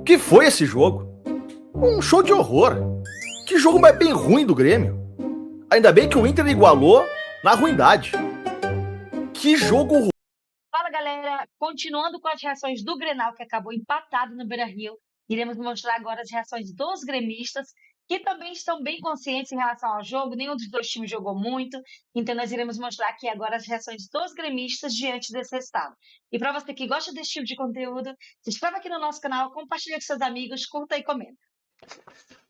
que foi esse jogo? Um show de horror. Que jogo mais bem ruim do Grêmio. Ainda bem que o Inter igualou na ruindade. Que jogo ruim. Fala, galera. Continuando com as reações do Grenal, que acabou empatado no Beira-Rio, iremos mostrar agora as reações dos gremistas, que também estão bem conscientes em relação ao jogo. Nenhum dos dois times jogou muito, então nós iremos mostrar aqui agora as reações dos gremistas diante desse resultado. E para você que gosta desse tipo de conteúdo, se inscreva aqui no nosso canal, compartilhe com seus amigos, curta e comenta.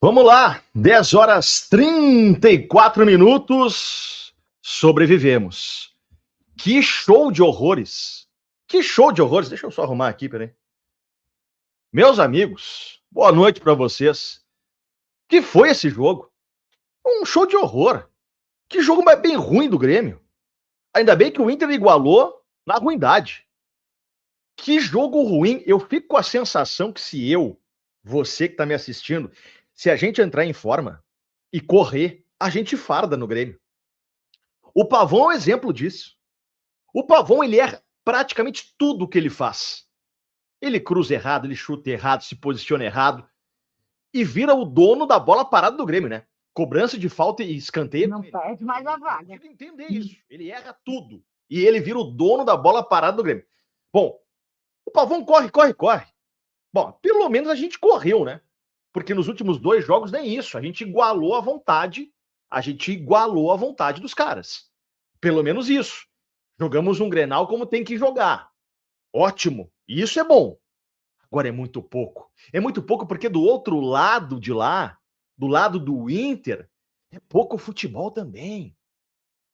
Vamos lá, 10 horas 34 minutos, sobrevivemos. Que show de horrores. Que show de horrores. Deixa eu só arrumar aqui, peraí. Meus amigos, boa noite para vocês. Que foi esse jogo? Um show de horror. Que jogo mais bem ruim do Grêmio. Ainda bem que o Inter igualou na ruindade. Que jogo ruim. Eu fico com a sensação que se você que tá me assistindo, se a gente entrar em forma e correr, a gente farda no Grêmio. O Pavão é um exemplo disso. O Pavão, ele erra praticamente tudo o que ele faz. Ele cruza errado, ele chuta errado, se posiciona errado e vira o dono da bola parada do Grêmio, né? Cobrança de falta e escanteio. Não perde mais a vaga. Eu entender isso. Ele erra tudo. E ele vira o dono da bola parada do Grêmio. Bom, o Pavão corre. Bom, pelo menos a gente correu, né? Porque nos últimos 2 jogos nem isso. A gente igualou a vontade. Dos caras. Pelo menos isso. Jogamos um Grenal como tem que jogar. Ótimo. Isso é bom. Agora é muito pouco. É muito pouco porque do outro lado de lá, do lado do Inter, é pouco futebol também.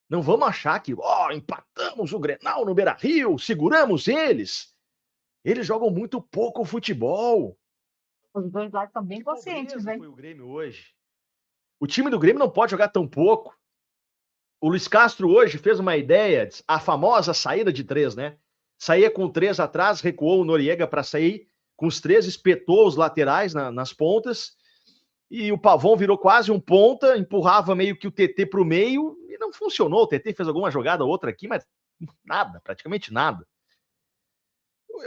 Não vamos achar que empatamos o Grenal no Beira-Rio, seguramos eles. Eles jogam muito pouco futebol. Os dois lados estão bem conscientes, né? Foi o Grêmio hoje. O time do Grêmio não pode jogar tão pouco. O Luiz Castro hoje fez uma ideia, a famosa saída de 3, né? Saía com 3 atrás, recuou o Noriega para sair com os 3, espetou os laterais nas pontas e o Pavão virou quase um ponta, empurrava meio que o TT para o meio e não funcionou. O TT fez alguma jogada ou outra aqui, mas nada, praticamente nada.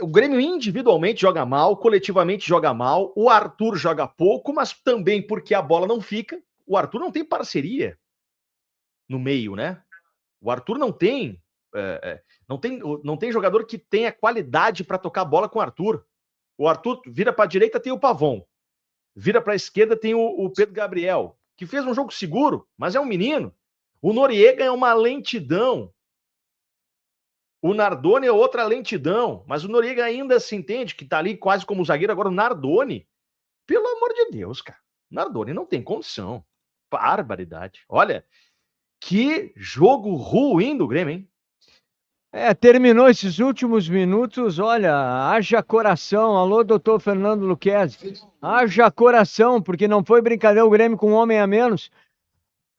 O Grêmio individualmente joga mal, coletivamente joga mal, o Arthur joga pouco, mas também porque a bola não fica. O Arthur não tem parceria no meio, né? O Arthur não tem jogador que tenha qualidade para tocar a bola com o Arthur. O Arthur vira para a direita, tem o Pavão. Vira para a esquerda, tem o Pedro Gabriel, que fez um jogo seguro, mas é um menino. O Noriega é uma lentidão. O Nardoni é outra lentidão, mas o Noriega ainda se entende que tá ali quase como zagueiro. Agora o Nardoni, pelo amor de Deus, cara. O Nardoni não tem condição. Barbaridade. Olha, que jogo ruim do Grêmio, hein? Terminou esses últimos minutos, olha, haja coração. Alô, doutor Fernando Luquezzi. Haja coração, porque não foi brincadeira o Grêmio com um homem a menos.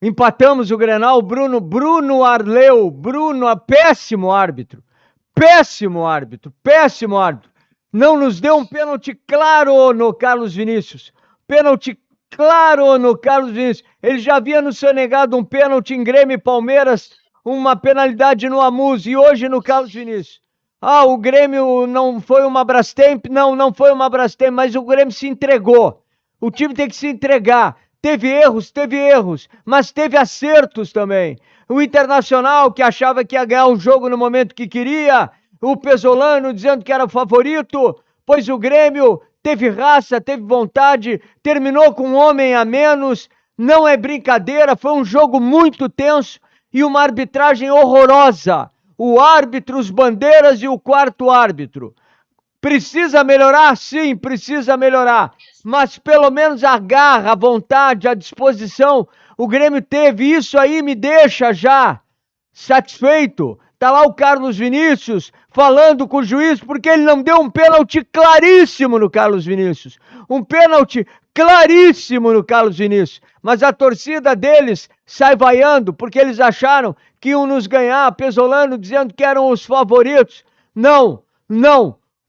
Empatamos o Grenal, Bruno Arleu, péssimo árbitro. Não nos deu um pênalti claro no Carlos Vinícius. Ele já havia nos sonegado um pênalti em Grêmio e Palmeiras, uma penalidade no Amuso e hoje no Carlos Vinícius. O Grêmio não foi uma Brastemp? Não foi uma Brastemp, mas o Grêmio se entregou. O time tem que se entregar. Teve erros, mas teve acertos também. O Internacional, que achava que ia ganhar o jogo no momento que queria, o Pesolano dizendo que era o favorito, pois o Grêmio teve raça, teve vontade, terminou com um homem a menos, não é brincadeira, foi um jogo muito tenso e uma arbitragem horrorosa. O árbitro, os bandeiras e o quarto árbitro. Precisa melhorar? Sim, precisa melhorar. Mas pelo menos a garra, a vontade, a disposição, o Grêmio teve. Isso aí me deixa já satisfeito. Tá lá o Carlos Vinícius falando com o juiz porque ele não deu um pênalti claríssimo no Carlos Vinícius. Mas a torcida deles sai vaiando porque eles acharam que iam nos ganhar, Pesolano dizendo que eram os favoritos. Não.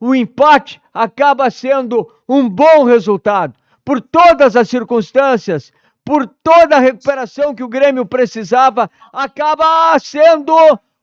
O empate acaba sendo um bom resultado. Por todas as circunstâncias, por toda a recuperação que o Grêmio precisava, acaba sendo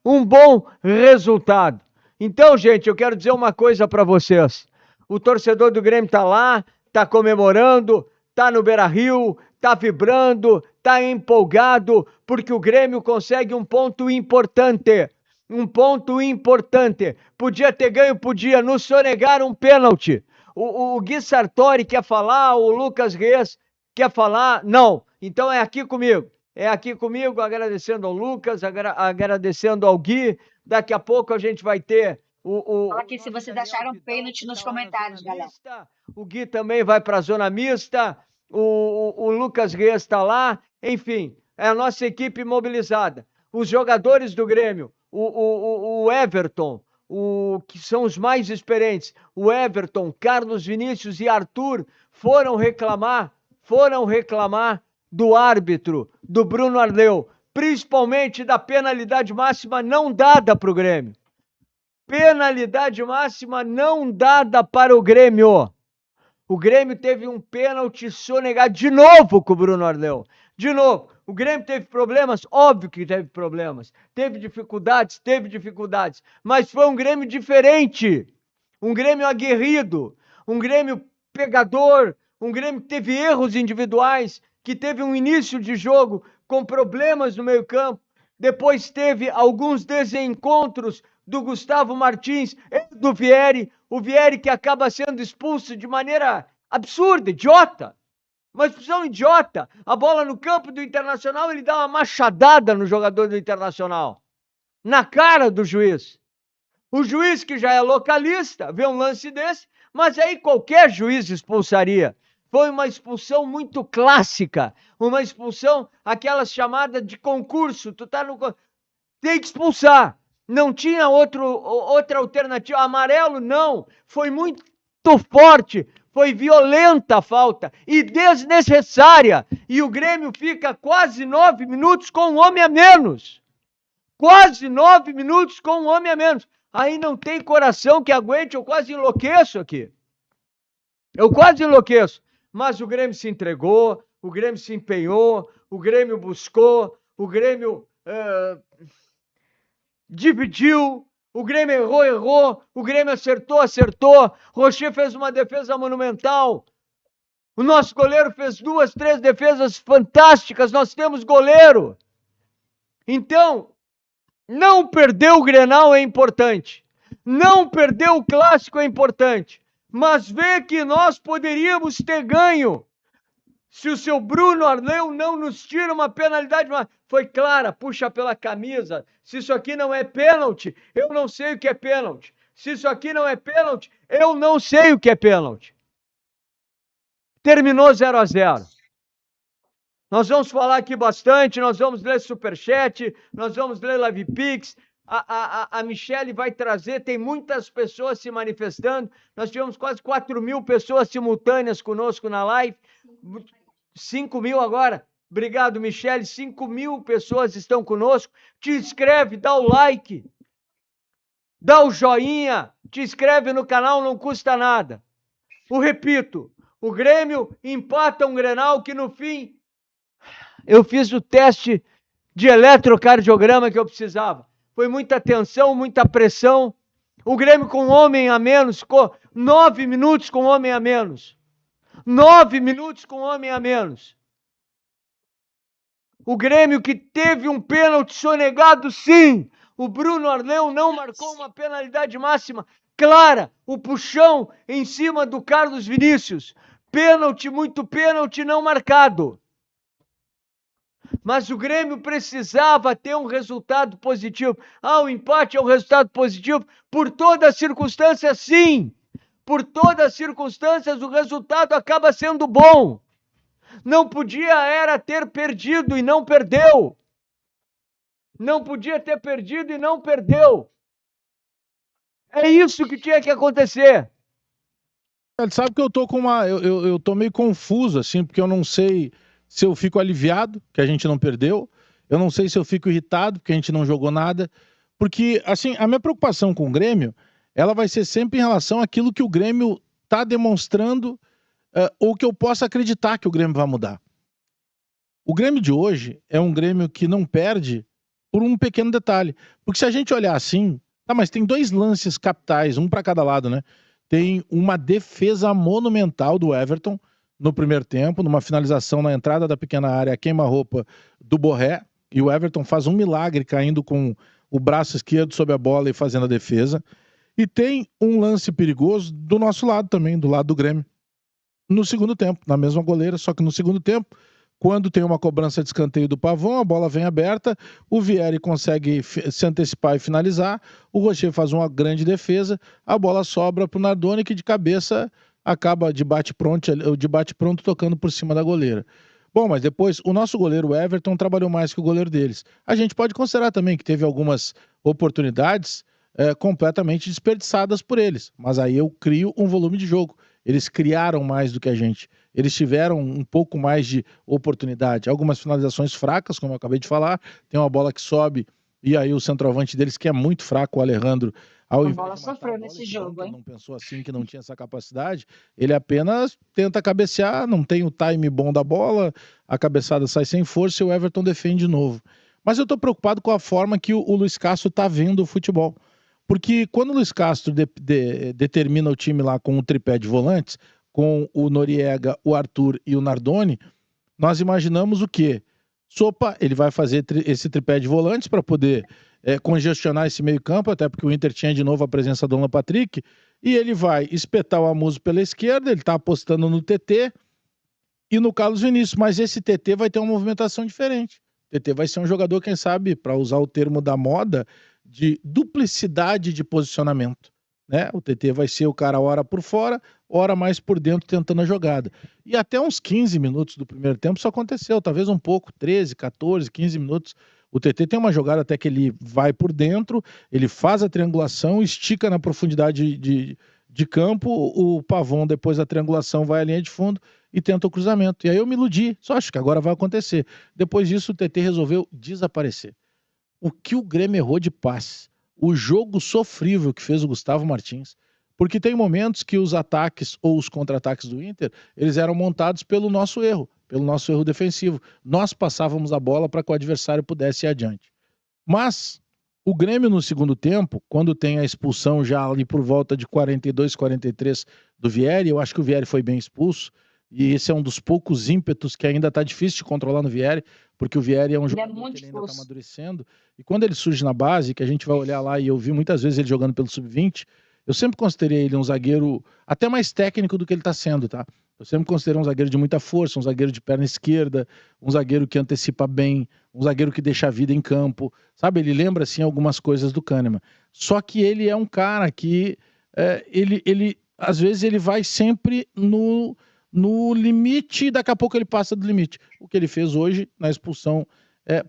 um bom resultado. Então, gente, eu quero dizer uma coisa para vocês. O torcedor do Grêmio está lá, tá comemorando, tá no Beira-Rio, tá vibrando, tá empolgado, porque o Grêmio consegue um ponto importante. Um ponto importante. Podia ter ganho, podia. Nos sonegaram um pênalti. O Gui Sartori quer falar, o Lucas Reis quer falar. Não. Então é aqui comigo. É aqui comigo, agradecendo ao Lucas, agradecendo ao Gui. Daqui a pouco a gente vai ter Fala aqui se vocês acharam pênalti nos comentários, galera. O Gui também vai para a zona mista. O Lucas Reis está lá. Enfim, é a nossa equipe mobilizada. Os jogadores do Grêmio, o Everton, que são os mais experientes, o Everton, Carlos Vinícius e Arthur foram reclamar do árbitro, do Bruno Arleu, principalmente da penalidade máxima não dada para o Grêmio. Penalidade máxima não dada para o Grêmio. O Grêmio teve um pênalti sonegado de novo com o Bruno Arleu. De novo. O Grêmio teve problemas? Óbvio que teve problemas. Teve dificuldades. Mas foi um Grêmio diferente. Um Grêmio aguerrido. Um Grêmio pegador. Um Grêmio que teve erros individuais. Que teve um início de jogo com problemas no meio-campo. Depois teve alguns desencontros do Gustavo Martins e do Vieri. O Vieri que acaba sendo expulso de maneira absurda, idiota. Uma expulsão idiota. A bola no campo do Internacional, ele dá uma machadada no jogador do Internacional. Na cara do juiz. O juiz que já é localista, vê um lance desse, mas aí qualquer juiz expulsaria. Foi uma expulsão muito clássica. Uma expulsão, aquelas chamadas de concurso. Tu tá no... Tem que expulsar. Não tinha outra alternativa. Amarelo, não. Foi muito forte. Foi violenta a falta e desnecessária. E o Grêmio fica quase 9 minutos com um homem a menos. Quase 9 minutos com um homem a menos. Aí não tem coração que aguente, eu quase enlouqueço aqui. Eu quase enlouqueço. Mas o Grêmio se entregou, o Grêmio se empenhou, o Grêmio buscou, o Grêmio dividiu. O Grêmio errou, o Grêmio acertou. Rocher fez uma defesa monumental. O nosso goleiro fez 2, 3 defesas fantásticas. Nós temos goleiro. Então, não perder o Grenal é importante. Não perder o Clássico é importante. Mas ver que nós poderíamos ter ganho. Se o seu Bruno Arleu não nos tira uma penalidade, foi clara, puxa pela camisa. Se isso aqui não é pênalti, eu não sei o que é pênalti. Se isso aqui não é pênalti, eu não sei o que é pênalti. Terminou 0-0. Nós vamos falar aqui bastante, nós vamos ler Superchat, nós vamos ler Live Pix. A Michele vai trazer, tem muitas pessoas se manifestando. Nós tivemos quase 4.000 pessoas simultâneas conosco na live. 5.000 agora. Obrigado, Michele. 5.000 pessoas estão conosco. Te inscreve, dá o like, dá o joinha, te inscreve no canal, não custa nada. Repito, o Grêmio empata um Grenal que no fim eu fiz o teste de eletrocardiograma que eu precisava. Foi muita tensão, muita pressão. O Grêmio com um homem a menos, ficou 9 minutos com um homem a menos. 9 minutos com um homem a menos. O Grêmio que teve um pênalti sonegado, sim. O Bruno Arleu não marcou uma penalidade máxima clara. O puxão em cima do Carlos Vinícius. Pênalti, muito pênalti não marcado. Mas o Grêmio precisava ter um resultado positivo. O empate é um resultado positivo. Por todas as circunstâncias, sim. Por todas as circunstâncias, o resultado acaba sendo bom. Não podia era ter perdido e não perdeu. Não podia ter perdido e não perdeu. É isso que tinha que acontecer. Ele sabe que eu tô com eu tô meio confuso, assim, porque eu não sei se eu fico aliviado, que a gente não perdeu. Eu não sei se eu fico irritado, porque a gente não jogou nada. Porque, assim, a minha preocupação com o Grêmio, ela vai ser sempre em relação àquilo que o Grêmio tá demonstrando, ou que eu possa acreditar que o Grêmio vai mudar. O Grêmio de hoje é um Grêmio que não perde por um pequeno detalhe. Porque se a gente olhar assim, mas tem 2 lances capitais, um para cada lado, né? tem uma defesa monumental do Everton no primeiro tempo, numa finalização na entrada da pequena área, queima-roupa do Borré, e o Everton faz um milagre caindo com o braço esquerdo sobre a bola e fazendo a defesa. E tem um lance perigoso do nosso lado também, do lado do Grêmio, no segundo tempo, na mesma goleira, só que no segundo tempo, quando tem uma cobrança de escanteio do Pavão, a bola vem aberta, o Vieri consegue se antecipar e finalizar, o Rocher faz uma grande defesa, a bola sobra para o Nardoni, que de cabeça acaba de bate-pronto tocando por cima da goleira. Bom, mas depois o nosso goleiro Everton trabalhou mais que o goleiro deles. A gente pode considerar também que teve algumas oportunidades completamente desperdiçadas por eles, mas aí eu crio um volume de jogo. Eles criaram mais do que a gente. Eles tiveram um pouco mais de oportunidade. Algumas finalizações fracas, como eu acabei de falar. Tem uma bola que sobe e aí o centroavante deles, que é muito fraco, o Alejandro, ao A invés bola de matar sofreu a bola, nesse e que jogo, Duncan hein? não pensou assim, que não tinha essa capacidade, ele apenas tenta cabecear, não tem o time bom da bola, a cabeçada sai sem força e o Everton defende de novo. Mas eu tô preocupado com a forma que o Luiz Castro tá vendo o futebol. Porque quando o Luiz Castro determina o time lá com o tripé de volantes, com o Noriega, o Arthur e o Nardoni, nós imaginamos o quê? Sopa, ele vai fazer esse tripé de volantes para poder congestionar esse meio campo, até porque o Inter tinha de novo a presença do Alan Patrick, e ele vai espetar o Amuso pela esquerda, ele está apostando no TT e no Carlos Vinícius, mas esse TT vai ter uma movimentação diferente. O TT vai ser um jogador, quem sabe, para usar o termo da moda, de duplicidade de posicionamento. Né? O TT vai ser o cara ora por fora, ora mais por dentro tentando a jogada. E até uns 15 minutos do primeiro tempo isso aconteceu, talvez um pouco, 13, 14, 15 minutos. O TT tem uma jogada até que ele vai por dentro, ele faz a triangulação, estica na profundidade de campo, o Pavão depois da triangulação vai à linha de fundo e tenta o cruzamento. E aí eu me iludi, só acho que agora vai acontecer. Depois disso o TT resolveu desaparecer. O que o Grêmio errou de passe, o jogo sofrível que fez o Gustavo Martins, porque tem momentos que os ataques ou os contra-ataques do Inter, eles eram montados pelo nosso erro defensivo. Nós passávamos a bola para que o adversário pudesse ir adiante. Mas o Grêmio no segundo tempo, quando tem a expulsão já ali por volta de 42, 43 do Vieri, eu acho que o Vieri foi bem expulso, e esse é um dos poucos ímpetos que ainda está difícil de controlar no Vieri, porque o Vieri é um jogador que ele ainda está amadurecendo, e quando ele surge na base, que a gente vai olhar lá, e eu vi muitas vezes ele jogando pelo Sub-20, eu sempre considerei ele um zagueiro até mais técnico do que ele está sendo, tá? Eu sempre considerei um zagueiro de muita força, um zagueiro de perna esquerda, um zagueiro que antecipa bem, um zagueiro que deixa a vida em campo, sabe? Ele lembra, assim, algumas coisas do Kahneman. Só que ele é um cara que, às vezes, ele vai sempre no limite e daqui a pouco ele passa do limite. O que ele fez hoje, na expulsão,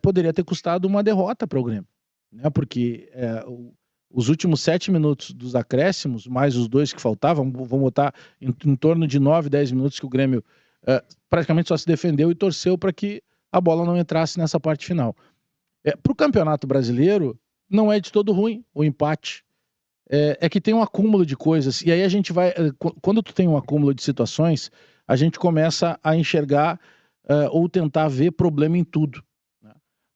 poderia ter custado uma derrota para o Grêmio, né? Porque os últimos 7 minutos dos acréscimos, mais os 2 que faltavam, vão botar em torno de 9, 10 minutos que o Grêmio praticamente só se defendeu e torceu para que a bola não entrasse nessa parte final. Para o Campeonato Brasileiro, não é de todo ruim o empate. É que tem um acúmulo de coisas, e aí a gente vai... Quando tu tem um acúmulo de situações, a gente começa a enxergar ou tentar ver problema em tudo.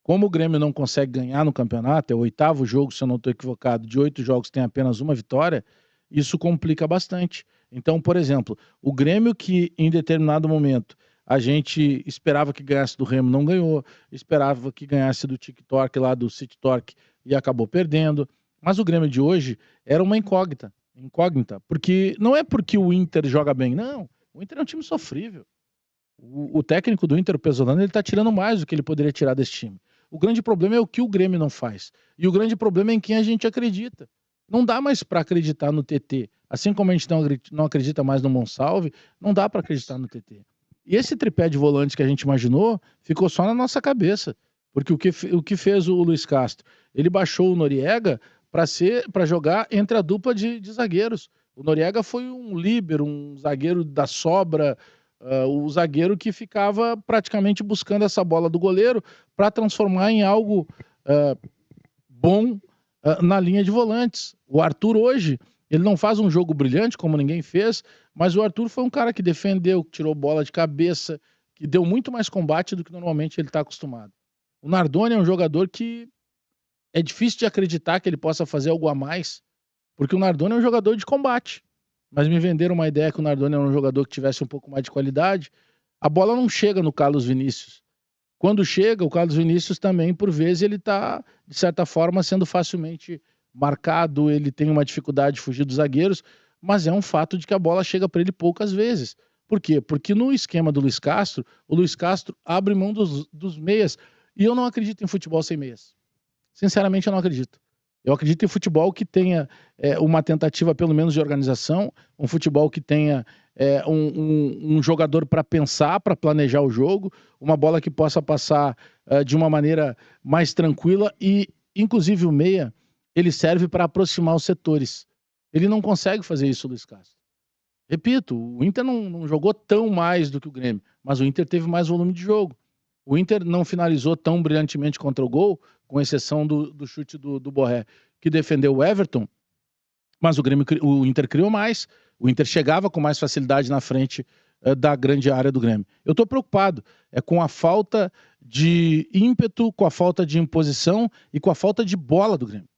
Como o Grêmio não consegue ganhar no campeonato, é o 8º jogo, se eu não estou equivocado, de 8 jogos tem apenas uma vitória, isso complica bastante. Então, por exemplo, o Grêmio que em determinado momento a gente esperava que ganhasse do Remo, não ganhou, esperava que ganhasse do TikTok lá, do City Torque, e acabou perdendo. Mas o Grêmio de hoje era uma incógnita, porque não é porque o Inter joga bem, não, o Inter é um time sofrível. O técnico do Inter, o Pesolano, ele tá tirando mais do que ele poderia tirar desse time. O grande problema é o que o Grêmio não faz. E o grande problema é em quem a gente acredita. Não dá mais para acreditar no TT. Assim como a gente não acredita mais no Monsalve, não dá para acreditar no TT. E esse tripé de volantes que a gente imaginou ficou só na nossa cabeça. Porque o que fez o Luiz Castro? Ele baixou o Noriega para jogar entre a dupla de zagueiros. O Noriega foi um líbero, um zagueiro da sobra, o zagueiro que ficava praticamente buscando essa bola do goleiro para transformar em algo bom na linha de volantes. O Arthur hoje, ele não faz um jogo brilhante, como ninguém fez, mas o Arthur foi um cara que defendeu, que tirou bola de cabeça, que deu muito mais combate do que normalmente ele está acostumado. O Nardoni é um jogador que é difícil de acreditar que ele possa fazer algo a mais, porque o Nardoni é um jogador de combate. mas me venderam uma ideia que o Nardoni era um jogador que tivesse um pouco mais de qualidade. A bola não chega no Carlos Vinícius. Quando chega, o Carlos Vinícius também, por vezes, ele está, de certa forma, sendo facilmente marcado, ele tem uma dificuldade de fugir dos zagueiros, mas é um fato de que a bola chega para ele poucas vezes. Por quê? Porque no esquema do Luiz Castro, o Luiz Castro abre mão dos meias, e eu não acredito em futebol sem meias. Sinceramente, eu não acredito. Eu acredito em futebol que tenha uma tentativa, pelo menos, de organização, um futebol que tenha um jogador para pensar, para planejar o jogo, uma bola que possa passar de uma maneira mais tranquila e, inclusive, o meia, ele serve para aproximar os setores. Ele não consegue fazer isso, Luiz Castro. Repito, o Inter não jogou tão mais do que o Grêmio, mas o Inter teve mais volume de jogo. O Inter não finalizou tão brilhantemente contra o gol, com exceção do chute do Borré, que defendeu o Everton, mas o Inter criou mais, o Inter chegava com mais facilidade na frente da grande área do Grêmio. Eu estou preocupado com a falta de ímpeto, com a falta de imposição e com a falta de bola do Grêmio.